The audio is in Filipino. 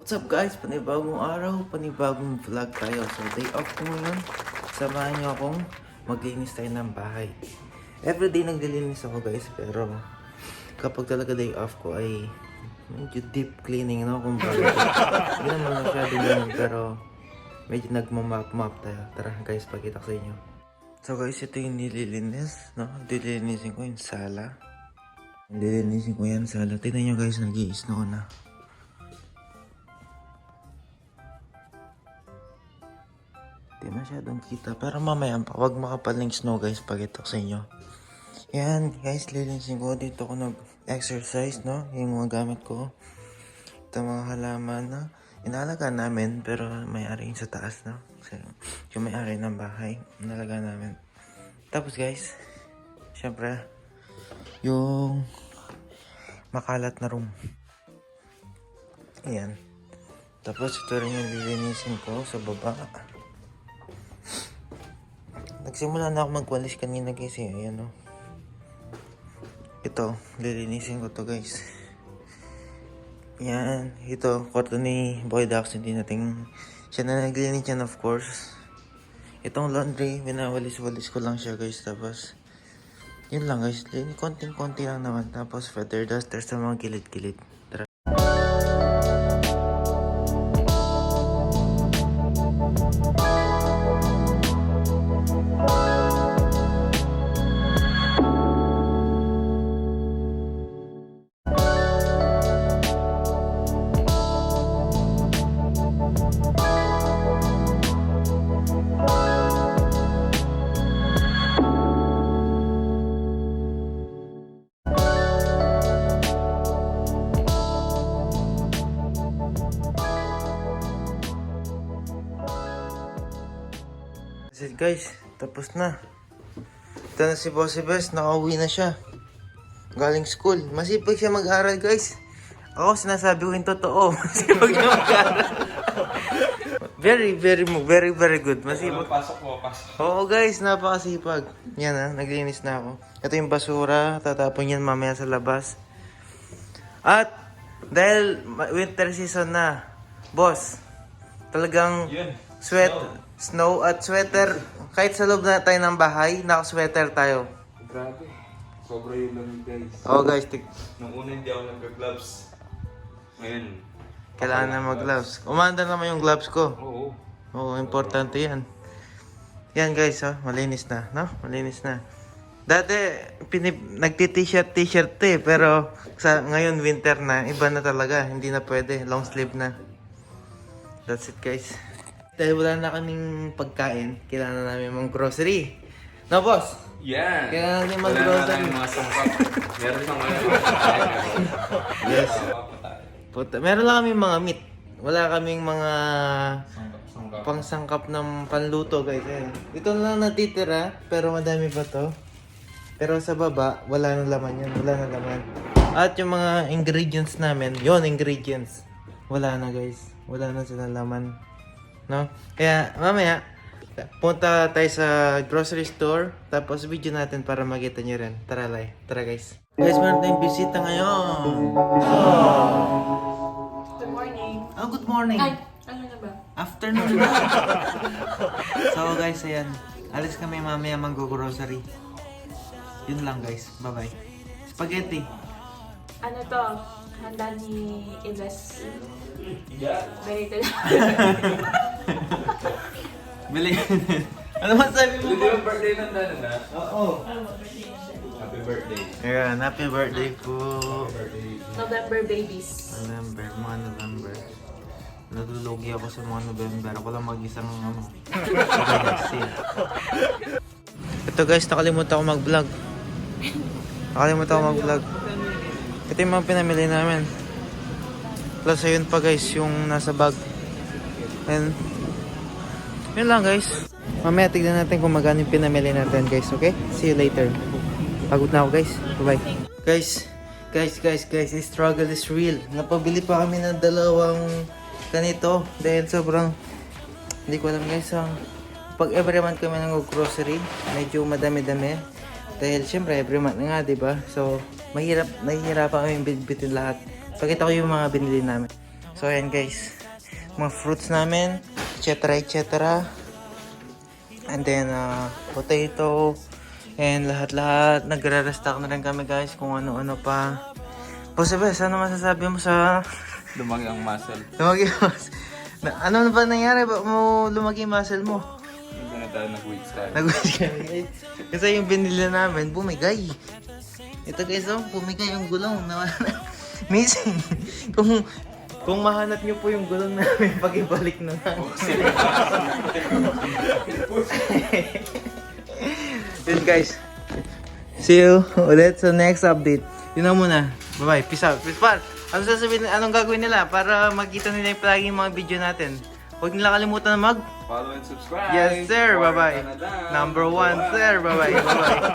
What's up guys? Panibagong araw, panibagong vlog tayo. So day off ko ngayon. Samahan niyo akong maglinis tayo ng bahay. Everyday naglilinis ako guys, pero kapag talaga day off ko ay medyo deep cleaning, no? Kung bago. Hindi naman masyado ganun, pero medyo nagmamap-map tayo. Tara guys, pakita ko sa inyo. So guys, ito yung nililinis, no? Dililinisin ko yung sala. Dililinisin ko yan sala. Tignan nyo guys, nag-i-snow na. Di masyadong kita. Pero mamaya, wag makapaling snow guys, pakita ko sa inyo. Yan guys, lilinisin ko. Dito ako nag-exercise, no? Yung mga gamit ko. Ito mga halaman na inalaga namin, pero may-ari sa taas, no? Kasi yung may-ari ng bahay, inalaga namin. Tapos guys, syempre, yung makalat na room. Ayan. Tapos ito rin yung lilinisin ko sa baba. Nagsimula na ako magwalis kanina guys, ayan o. Ito, lilinisin ko to guys. Yan, ito, kwarto ni Boy Dax, hindi natin siya na naglinis yan of course. Itong laundry, binawalis-walis ko lang siya guys, tapos yun lang guys, konting-konti lang naman, tapos feather duster sa mga gilid-gilid. Tara. Guys, tapos na. Ito na si Bossy Best, nakauwi na siya. Galing school. Masipag siya mag-aral guys. Ako sinasabi ko yung totoo. Masipag siya mag-aral. Very good. Masipag. Pasok mo, pasok. Oo guys, napakasipag. Yan ha, naglinis na ako. Ito yung basura, tatapon yan mamaya sa labas. At dahil winter season na, boss, talagang Yun. snow at sweater. Kahit sa loob na tayo ng bahay, naka-sweater tayo. Grabe. Sobra yung lamig guys. Oo guys, Nung una hindi ako nagka-gloves. Ngayon. kailangan na mag-gloves. Umanda naman yung gloves ko. Oo. Oo, importante yan. Yan guys, oh, malinis na, no? Malinis na. Dati, nagti-t-shirt pero ngayon winter na, iba na talaga. Hindi na pwede, long sleeve na. That's it guys. Dahil wala na kaming pagkain, kailangan namin mga grocery. No, boss? Yan. Kailangan namin Wala mag-grocery. na tayong mga sangkap. Meron lang mga Yes. Meron lang kaming mga meat. Wala kaming mga Sangkap. pangsangkap ng panluto guys. Ayan. Ito lang natitira, pero madami pa to. Pero sa baba, wala na laman yan. Wala na laman. At yung mga ingredients namin, ingredients. Wala na guys. Wala na sila laman. No? Kaya mamaya, punta tayo sa grocery store. Tapos video natin para makita nyo rin. Tara guys. Guys, meron tayong bisita ngayon. Good morning. Oh, good morning. Ay, ano na ba? Afternoon na. So guys, ayan. Alis kami mamaya mag-grocery. Yun lang guys. Bye-bye. Spaghetti. Ano to? Handa ni Ives. Ganito lang. Bili. Ano masabi mo? Hindi ba birthday ng Dana na? Oo. Happy birthday. Ayan, happy birthday po. Birthday. November babies. November. Nalulugi ako sa mga November. Ako lang mag-isang Kasi. Ito guys, nakalimutan ko mag-vlog. Ito yung mga pinamili namin. Plus ayun pa guys, yung nasa bag. And yun lang guys. Mamaya tignan natin kung magkano yung pinamili natin guys, okay? See you later. Pagod na ako guys. Bye-bye. Guys, struggle is real. Napabili pa kami ng dalawang ganito dahil sobrang hindi ko alam guys. Pag every month kami nag-grocery, medyo madami-dami. Dahil syempre every month na nga, diba? So, nahihirapan kami bitbitin lahat. Pakita ko yung mga binili namin. So ayan guys, mga fruits namin, etc. And then potato, and lahat-lahat. Nagre-restock na rin kami guys kung ano-ano pa. Posibes, ano masasabi mo sa... Lumaki ang muscle. lumaki yung muscle? Ano ba nangyari? Ba mo lumaki yung muscle mo? Hindi na tayo nag-weights tayo. Nag-wish ka na, guys. Kasi yung binili namin, bumigay. Ito guys, bumigay yung gulong. Missing. Kung mahanap nyo po yung gulong namin, pag-ibalik na lang. Yun guys. See you ulit sa next update. Yun na muna. Bye-bye. Peace out. Peace out. Anong gagawin nila para makita nila yung palagi yung mga video natin? Huwag nila kalimutan na Follow and subscribe. Yes sir. for Bye-bye. Canada. Number 1 sir. Bye-bye. Bye-bye.